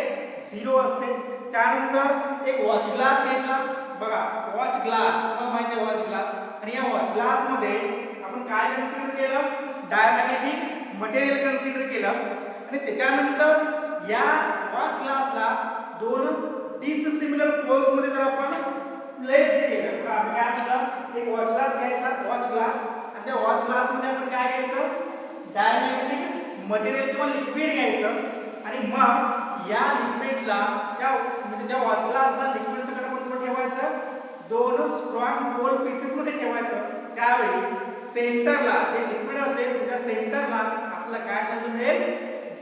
0 असते. त्यानंतर एक वॉच ग्लास घेतला. बघा वॉच ग्लास, तुम्हाला माहिती आहे वॉच ग्लास, आणि या वॉच ग्लास मध्ये आपण काय कन्सिडर केलं? डायमॅग्नेटिक मटेरियल कन्सिडर केलं आणि त्याच्यानंतर या वॉच ग्लासला दोन डिसिमिलर पोल्स मध्ये जर आपण प्लेस केलं, बघा आपण काय म्हणतो? एक वॉच ग्लास घ्यायचा, वॉच ग्लास, आणि त्या वॉच ग्लास मध्ये आपण काय घ्यायचं? डायमॅग्नेटिक मटेरियल किंवा लिक्विड घ्यायचं आणि मग या लिक्विडला त्या म्हणजे त्या वॉच ग्लासला लिक्विड सगळं आपण कुठे ठेवायचं? दोन स्ट्रॉंग पोल पीसेस मध्ये ठेवायचं. त्यावेळी सेंटरला जे लिक्विड असेल त्या सेंटरला आपल्याला काय झालेलं मिळेल?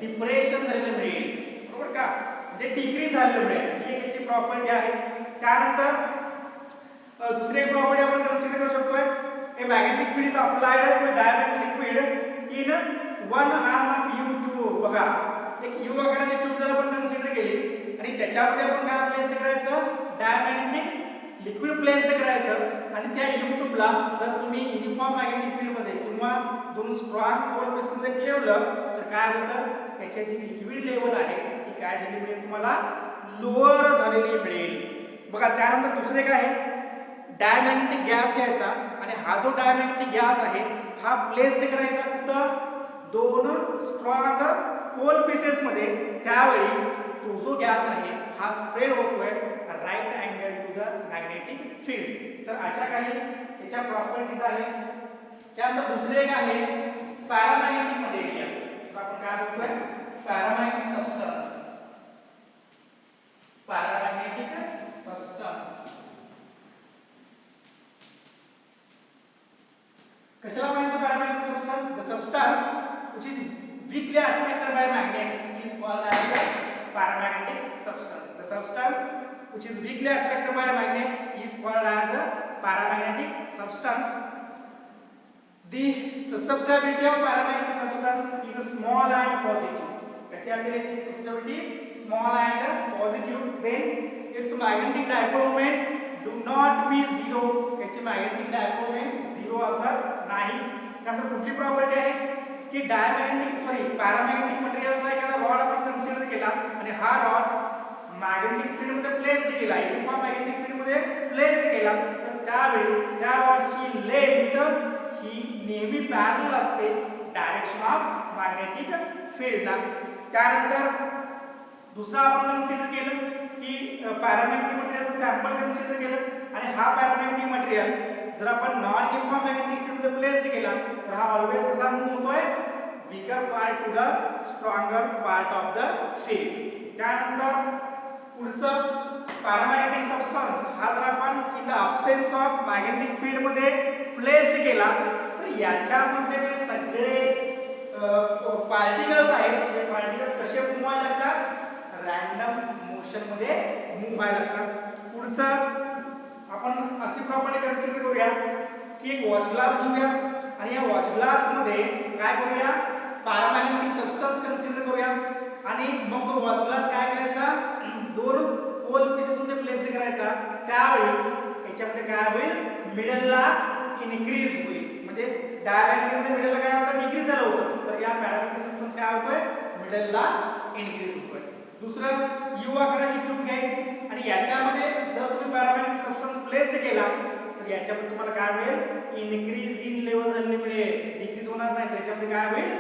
डिप्रेशन झालेलं मिळेल, बरोबर का? म्हणजे डिक्रीज झालेलं मिळेल. ही एक याची प्रॉपर्टी आहे. त्यानंतर दुसरी एक प्रॉपर्टी आपण कन्सिडर करू शकतोय, a magnetic field is applied to a diamagnetic liquid in one arm of U2. बघा एक U आकाराची ट्यूब जर आपण कन्सिडर केली आणि त्याच्यामध्ये आपण काय प्लेस करायचं? डायमॅग्नेटिक लिक्विड प्लेस करायचं आणि त्या U ट्यूबला जर तुम्ही युनिफॉर्म मॅग्नेटिक फील्ड मध्ये किंवा दोन स्ट्रॉंग पोल पीसेस मध्ये ठेवलं तर काय होतं? त्याची जी लिक्विड लेवल आहे ती काय झाली मिळेल? तुम्हाला लोअर झालेली मिळेल. बघा त्यानंतर दुसरे काय आहे? डायमॅग्नेटिक गॅस घ्यायचा आणि हा जो डायमॅग्नेटिक गॅस आहे हा प्लेस्ड करायचा कुठं? दोन स्ट्रॉंग पोल पीसेस मध्ये. त्यावेळी तो जो गॅस आहे हा स्प्रेड होतोय right angle to the magnetic field. तर अशा काही याच्या प्रॉपर्टीज आहेत. त्यानंतर दुसरे एक आहे पॅरामॅग्नेटिक मटेरियल. आपण काय बोलतोय? Paramagnetic substance. पॅरामॅग्नेटिक सबस्टन्स कशाला म्हणायचं? Paramagnetic substance, the substance which is weakly attracted by magnet is called as a paramagnetic substance. The substance which is weakly attracted by a magnet is called as a paramagnetic substance. The susceptibility of paramagnetic substance is small and positive. कशी असेल याची susceptibility small and positive. Then its magnetic dipole moment do not be zero. याची मॅग्नेटिक डायपोल मोमेंट झिरो असत नाही. त्यानंतर कुठली प्रॉपर्टी आहे की पॅरामॅग्नेटिक मटेरियलचा एखादा रॉड आपण कन्सिडर केला आणि हा रॉड मॅग्नेटिक फील्ड मध्ये प्लेस केला, युनिफॉर्म मॅग्नेटिक फील्ड मध्ये प्लेस केला, तर त्यावेळी त्या रॉडची लेंथ ही नेहमी पॅरलल असते डायरेक्शन ऑफ मॅग्नेटिक फील्डला. त्यानंतर दुसरा आपण कन्सिडर केलं की पॅरामॅग्नेटिक मटेरियलचं सॅम्पल कन्सिडर केलं आणि हा पॅरामॅग्नेटिक मटेरियल जर आपण नॉन युनिफॉर्म मॅग्नेटिक फील्ड मध्ये प्लेस्ड केला तर हा ऑलवेज कसा मूव्ह होतोय, weaker part two the stronger part of the field. त्यानंतर पुढचं पॅरामॅग्नेटिक सबस्टन्स हा जर आपण in the absence of magnetic field मध्ये प्लेस्ड केला तर याच्यामधले जे सगळे पार्टिकल्स आहेत ते पार्टिकल्स कसे मूव्ह व्हायला लागतात, रॅन्डम मोशन मध्ये मूव्ह व्हायला लागतात. पुढचं आपण अशी प्रॉपर्टी कन्सिडर करूया की एक वॉच ग्लास घेऊया आणि या वॉच ग्लास मध्ये काय करूया, पॅरामॅग्नेटिक सबस्टन्स कन्सिडर करूया आणि मग तो वॉच ग्लास काय करायचा, दोन पोल पीसेस मध्ये प्लेस करायचा. त्यावेळी याच्यामध्ये काय होईल, मिडलला इनक्रीज होईल. म्हणजे डायमॅग्नेटिक मध्ये मिडलला काय होतं, डिक्रीज झालं होतं, तर या पॅरामॅग्नेटिक सबस्टन्स काय होतोय, मिडलला इनक्रीज होतोय. दुसरं यू आकाराची ट्यूब घ्यायची आणि याच्यामध्ये जर तुम्ही पॅरामॅग्नेटिक सबस्टन्स प्लेस्ड केला तर याच्यामध्ये तुम्हाला काय मिळेल, इनक्रीज इन लेवल झालेली मिळेल, डिक्रीज होणार नाही. त्याच्यामध्ये काय होईल,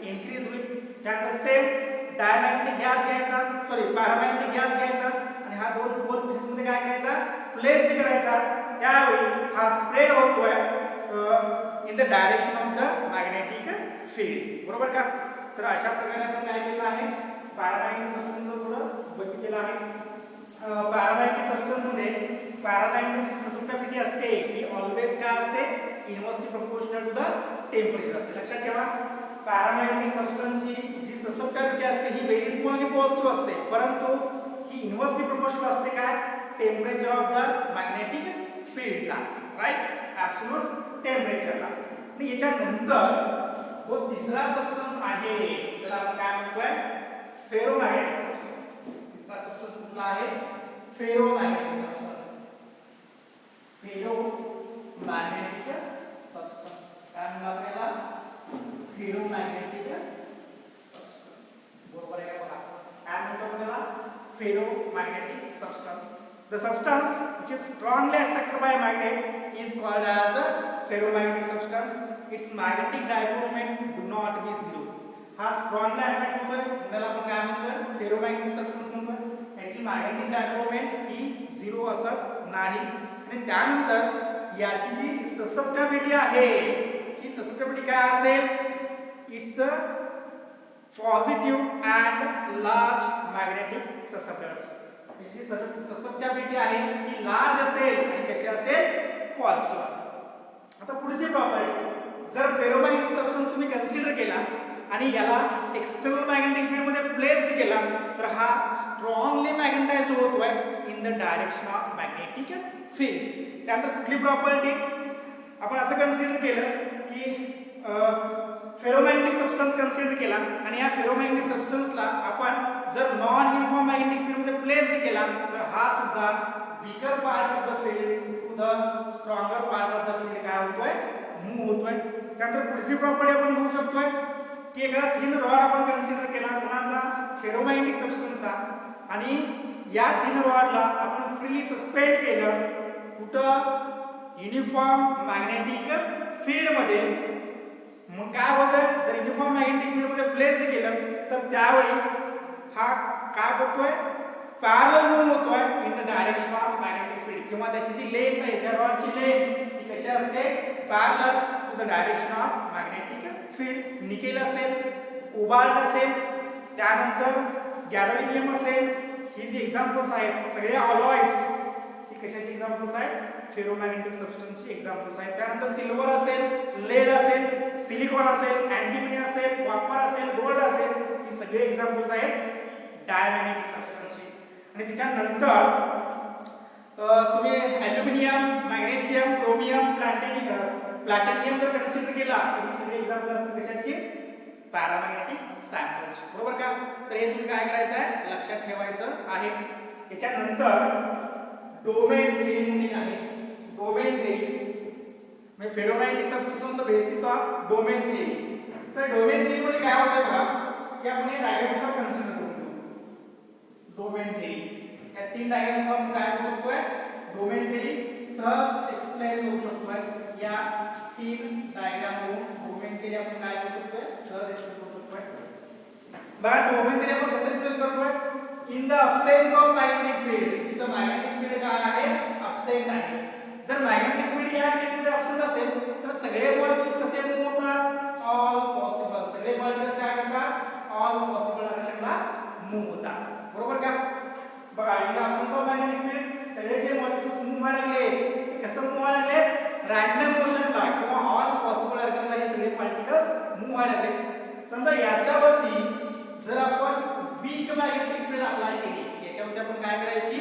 इनक्रीज होईल. त्यानंतर सेम डायमॅग्नेटिक गॅस घ्यायचा, पॅरामॅग्नेटिक गॅस घ्यायचा आणि हा दोन पोल पीसेस मध्ये काय करायचा, प्लेस्ड करायचा. त्यावेळी हा स्प्रेड होतोय in the direction of the magnetic field. बरोबर का. तर अशा प्रकारे आपण काय केलं आहे, पॅरामॅग्नेटिक सबस्टन्स थोडं बघितलेलं आहे. पॅरामॅग्नेटिक सबस्टन्स मध्ये पॅरामॅग्नेटिक ससेप्टिबिलिटी असते ही ऑलवेज काय असते, inversely proportional to the temperature असते. लक्षात ठेवा, पॅरामॅग्नेटिक सबस्टन्सची जी ससेप्टिबिलिटी असते ही व्हेरी स्मॉल पॉझिटिव्ह असते, परंतु ही इन्व्हर्सली प्रोपोर्शनल असते काय, टेम्परेचर ऑफ द मॅग्नेटिक फील्डला, राईट, ॲब्सोल्यूट टेम्परेचरला. आणि याच्यानंतर जो तिसरा सबस्टन्स आहे त्याला आपण काय म्हणतोय, फेरोमॅग्नेटिक सबस्टन्स. तिसरा सबस्टन्स कुठला आहे, फेरोमॅग्नेटिक सबस्टन्स. फेरोमॅग्नेटिक सबस्टन्स काय म्हणतात याला, फेरोमॅग्नेटिक सबस्टन्स. बरोबर आहे का बघा, काय म्हणतो त्याला, ferromagnetic substance. The substance which is strongly attracted by a magnet is called as a ferromagnetic substance. Its magnetic dipole moment do not be zero. हा strongly attract होतोय त्याला आपण काय म्हणतो, फेरोमॅग्नेटिक सबस्टन्स म्हणतो. याची मॅग्नेटिक डायपोल मोमेंट ही झिरो असत नाही. आणि त्यानंतर याची जी ससेप्टिबिलिटी आहे ही ससेप्टिबिलिटी काय असेल, it's a positive and large magnetic susceptibility. जी ससेप्टिबिलिटी आहे ही लार्ज असेल आणि कशी असेल, पॉझिटिव्ह असेल. आता पुढची प्रॉपर्टी, जर फेरोमॅग्नेटिक सबस्टन्स तुम्ही कन्सिडर केला आणि याला एक्सटर्नल मॅग्नेटिक फील्ड मध्ये प्लेस्ड केला तर हा स्ट्रॉंगली मॅग्नेटाइज्ड होतोय in the direction of magnetic field. त्यानंतर कुठली प्रॉपर्टी, आपण असं कन्सिडर केलं की फेरोमॅग्नेटिक सबस्टन्स कन्सिडर केला आणि या फेरोमॅग्नेटिक सबस्टन्सला आपण जर नॉन युनिफॉर्म मॅग्नेटिक फील्ड मध्ये प्लेस्ड केला तर हा सुद्धा weaker part of the field to the stronger part of the field काय होतोय, मूव्ह होतोय. त्यानंतर पुढची प्रॉपर्टी आपण बघू शकतोय की एखादा थिन रॉड आपण कन्सिडर केला कोणाचा, फेरोमॅग्नेटिक सबस्टन्सचा, आणि या थिन रॉडला आपण फ्रीली सस्पेंड केलं कुठं, युनिफॉर्म मॅग्नेटिक फील्ड मध्ये. मग काय होतं, जर युनिफॉर्म मॅग्नेटिक फील्ड मध्ये प्लेस्ड केलं तर त्यावेळी हा काय होतोय, पॅरलल मूव्ह होतोय in the direction of magnetic field. किंवा त्याची जी लेंथ आहे त्या रॉडची लेंथ ही कशी असते, parallel to the direction of magnetic field. Nickel असेल, कोबाल्ट असेल, त्यानंतर गॅडोलिनियम असेल, ही जी एक्झाम्पल्स आहेत सगळे अलॉयज ही कशाची एक्झाम्पल्स आहेत, फेरोमॅग्नेटिक सबस्टन्सची एक्झाम्पल्स आहेत. त्यानंतर सिल्वर असेल, लेड असेल, सिलिकॉन असेल, अँटिमनी असेल, कॉपर असेल, गोल्ड असेल, ही सगळे एक्झाम्पल्स आहेत डायमॅग्नेटिक सबस्टन्सची. आणि त्याच्यानंतर तुम्ही ॲल्युमिनियम, मॅग्नेशियम, क्रोमियम, प्लॅटिनियम जर कन्सिडर केला तर ही सगळी एक्झाम्पल असतात कशाची, पॅरामॅग्नेटिक सॅम्पल्स, बरोबर का? तर हे तुम्ही काय करायचं आहे, लक्षात ठेवायचं आहे. याच्यानंतर डोमेन थेरी म्हणून आहे. डोमेन थेरी म्हणजे ferromagnetic substance on the basis of domain theory. तर डोमेन थेरी मध्ये काय होतं बघा, की आपण हे डायग्राम कन्सिडर करून घेऊ. डोमेन थेरी या 3 डायग्राम आपण काय करू शकतोय, डोमेन थेरी सहज एक्सप्लेन करू शकतोय. या 3 डायग्राम वरून डोमेन थेरी आपण काय करू शकतोय, सहज एक्सप्लेन करू शकतोय. बघा डोमेन थेरी आपण कसं एक्सप्लेन करतोय, in the absence of magnetic field. इथं मॅग्नेटिक फील्ड काय आहे, अब्सेंट आहे. जर मॅग्नेटिक फील्ड या केसमध्ये अब्सेंट असेल तर सगळे मॉलिक्युल्स कसे मूव्ह होतात, ऑल पॉसिबल. सगळे मॉलिक्युल्स काय करतात, ऑल पॉसिबल डायरेक्शनला मूव्ह होतात, बरोबर का? बघा in the absence of magnetic field सगळे जे मॉलिक्युल्स मूव्ह व्हायला लागले ते कसं मूव्ह व्हायला लागले, रॅन्डम मोशनला किंवा ऑल पॉसिबल डायरेक्शनला हे सगळे पार्टिकल्स मूव्ह व्हायला लागले. समजा याच्यावरती जर आपण वीक मॅग्नेटिक फील्ड अप्लाय केली, याच्यामध्ये आपण काय करायची,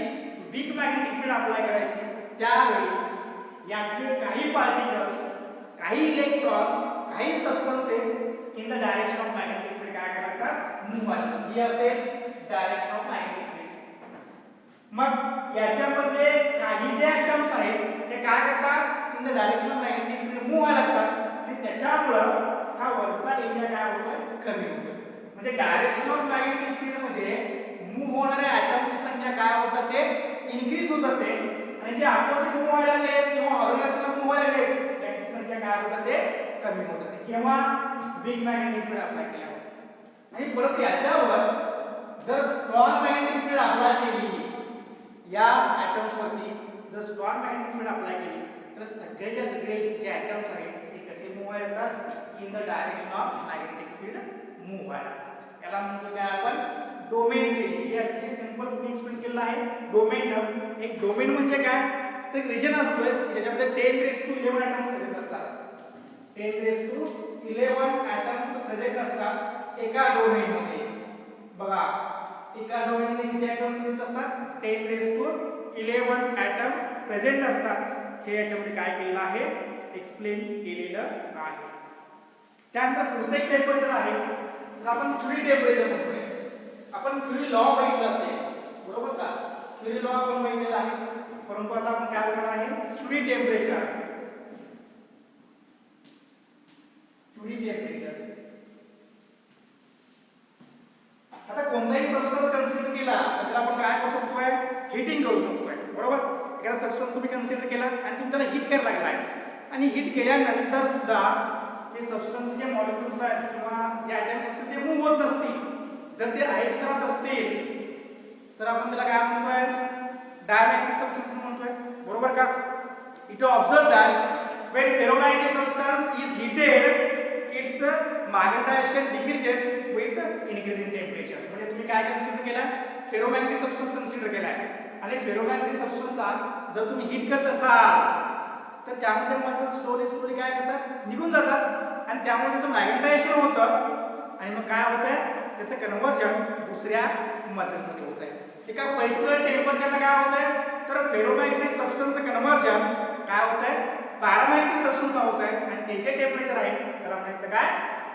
वीक मॅग्नेटिक फील्ड अप्लाय करायची, त्यावेळी यातले काही पार्टिकल्स, काही इलेक्ट्रॉन्स, काही substances in the direction of magnetic field काय करतात, मूव्ह होतात. ही असेल डायरेक्शन ऑफ मॅग्नेटिक फील्ड. मग याच्यामध्ये काही जे ॲटम्स आहेत ते काय करतात, in the direction of magnetic field move व्हायला लागतात आणि त्याच्यामुळं हा वरचा एरिया काय होतोय, कमी होतोय. म्हणजे डायरेक्शन ऑफ मॅग्नेटिक फील्ड मध्ये मूव्ह होणाऱ्या ॲटमची संख्या काय होत जाते, इन्क्रीज होत जाते आणि जे अपोजिट मूव्ह व्हायला लागले किंवा ऑर्डिनरीला मूव्ह व्हायला लागले त्यांची संख्या काय होत जाते, कमी होत जाते. किंवा वीक मॅग्नेटिक फील्ड अप्लाय केल्यावर. आणि परत याच्यावर जर स्ट्रॉंग मॅग्नेटिक फील्ड अप्लाय केली, या ॲटम्स वरती जर स्ट्रॉंग मॅग्नेटिक फील्ड अप्लाय केली तर सगळेच्या सगळे जे ॲटम्स आहेत ते कसे मूव्ह व्हायला लागतात, in the direction of magnetic field move व्हायला लागतात. याला म्हणतो काय आपण, डोमेन थेरी. हे अतिशय सिंपल पुढे एक्सप्लेन केलं आहे. डोमेन, एक डोमेन म्हणजे काय, तर रिजन असतोय ज्याच्यामध्ये 10⁻11 ॲटम्स प्रेझेंट असतात. 10⁻11 ॲटम्स प्रेझेंट असतात एका डोमेन मध्ये. बघा एका डोमेन मध्ये किती ॲटम्स प्रेझेंट असतात, 10⁻11 ॲटम प्रेझेंट असतात. हे याच्यामध्ये काय केलेलं आहे, एक्सप्लेन केलेलं आहे. त्यानंतर पुढचं एक टेम्परेचर आहे, तर आपण क्युरी टेम्परेचर म्हणतोय. आपण क्युरी लॉ बघितला असेल, बरोबर का? क्युरी लॉ आपण बघितलेला आहे, परंतु आता आपण काय करणार आहे, क्युरी टेम्परेचर. क्युरी टेम्परेचर आता कोणताही सबस्टन्स कन्सिडर केला तर त्याला आपण काय करू शकतोय, हीटिंग करू शकतोय, बरोबर? एखादा सबस्टन्स तुम्ही कन्सिडर केला आणि तुम्ही त्याला हीट करायला लागलाय आणि हीट केल्यानंतर सुद्धा ते सबस्टन्स जे मॉलिक्युल्स आहेत किंवा जे ॲटम्स असतील ते मूव्ह होत नसतील, जर ते आयनिक राहत असतील तर आपण त्याला काय म्हणतोय, डायमॅग्नेटिक सबस्टन्स म्हणतोय, बरोबर का? It observe that when ferromagnetic substance is heated it's magnetisation decreases with increasing temperature. म्हणजे तुम्ही काय कन्सिडर केलं, फेरोमॅग्नेटिक सबस्टन्स कन्सिडर केलाय आणि फेरोमॅग्नेटिक सबस्टन्सला जर तुम्ही हीट करत असाल तर त्यामध्ये मॉलिक्युल स्लोली काय करतात, निघून जातात आणि त्यामुळे त्याचं मॅग्नेटायझेशन होतं आणि मग काय होतंय, त्याचं कन्व्हर्जन दुसऱ्या मटेरियलमध्ये होत आहे. एका पर्टिक्युलर टेम्परेचरला काय होतंय, तर फेरोमॅग्नेटिक सबस्टन्सचं कन्व्हर्जन काय होतंय, पॅरामॅग्नेटिक सबस्टन्सला होत आहे आणि ते जे टेम्परेचर आहे त्याला म्हणायचं काय,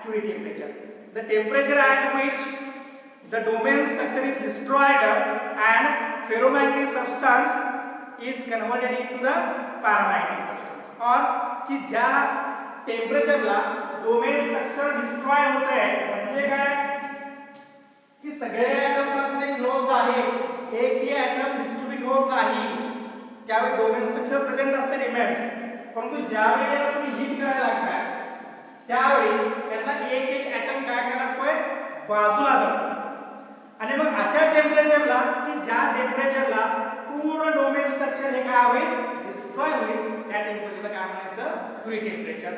Curie temperature. The temperature at which the domain structure is destroyed and ferromagnetic substance is converted into the paramagnetic substance. और की ज्या टेम्परेचरला डोमेन स्ट्रक्चर डिस्ट्रॉय होत आहे, म्हणजे काय की सगळे ॲटम्स आपले क्लोज्ड आहे, एकही ॲटम डिस्ट्रीब्यूट होत नाही, त्यावेळी डोमेन स्ट्रक्चर प्रेझेंट असते रिमेन्स. परंतु ज्या वेळेला तुम्ही हीट करायला लागताय त्यावेळी त्यातला एक ॲटम काय करायला लागतोय, बाजूला जातो आणि मग अशा टेम्परेचरला की ज्या टेम्परेचरला पूर्ण डोमेन स्ट्रक्चर हे काय होईल, डिस्ट्रॉय होईल, त्या टेम्परेचरला काय म्हणायचं, क्युरी टेम्परेचर.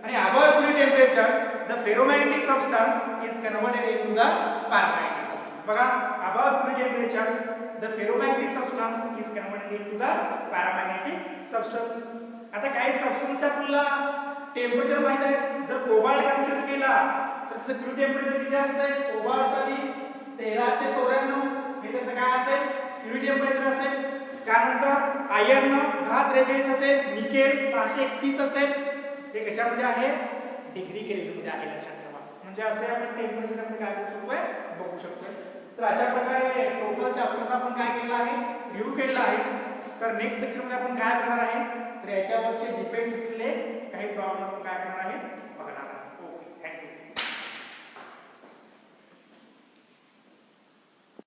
आणि above Curie temperature the ferromagnetic substance is converted into the paramagnetic substance. बघा above Curie temperature the ferromagnetic substance is converted into the paramagnetic substance. आता काही सबस्टन्स आपल्याला टेम्परेचर माहित आहे, जर कोबाल्ट कन्सिडर केला तर त्याचं क्युरी टेम्परेचर किती असते, कोबाल्टसाठी 1394, हे त्याचं काय असेल, क्युरी टेम्परेचर असेल. त्यानंतर आयर्न 1043 असेल, निकेल 631 असेल. ते कशामध्ये आहे, डिग्री केल्विनमध्ये आहे, लक्षात ठेवा. म्हणजे असे आपण टेम्परेचर मध्ये काय करू शकतोय बघू शकतोय. तर अशा प्रकारे टोटल चॅप्टरचा आपण काय केलं आहे रिव्ह्यू केला आहे. तर नेक्स्ट लेक्चर मध्ये आपण काय करणार आहे तर याच्यावरचे डिपेंड्स असलेले काही प्रॉब्लेम आपण काय करणार आहे बघणार आहे.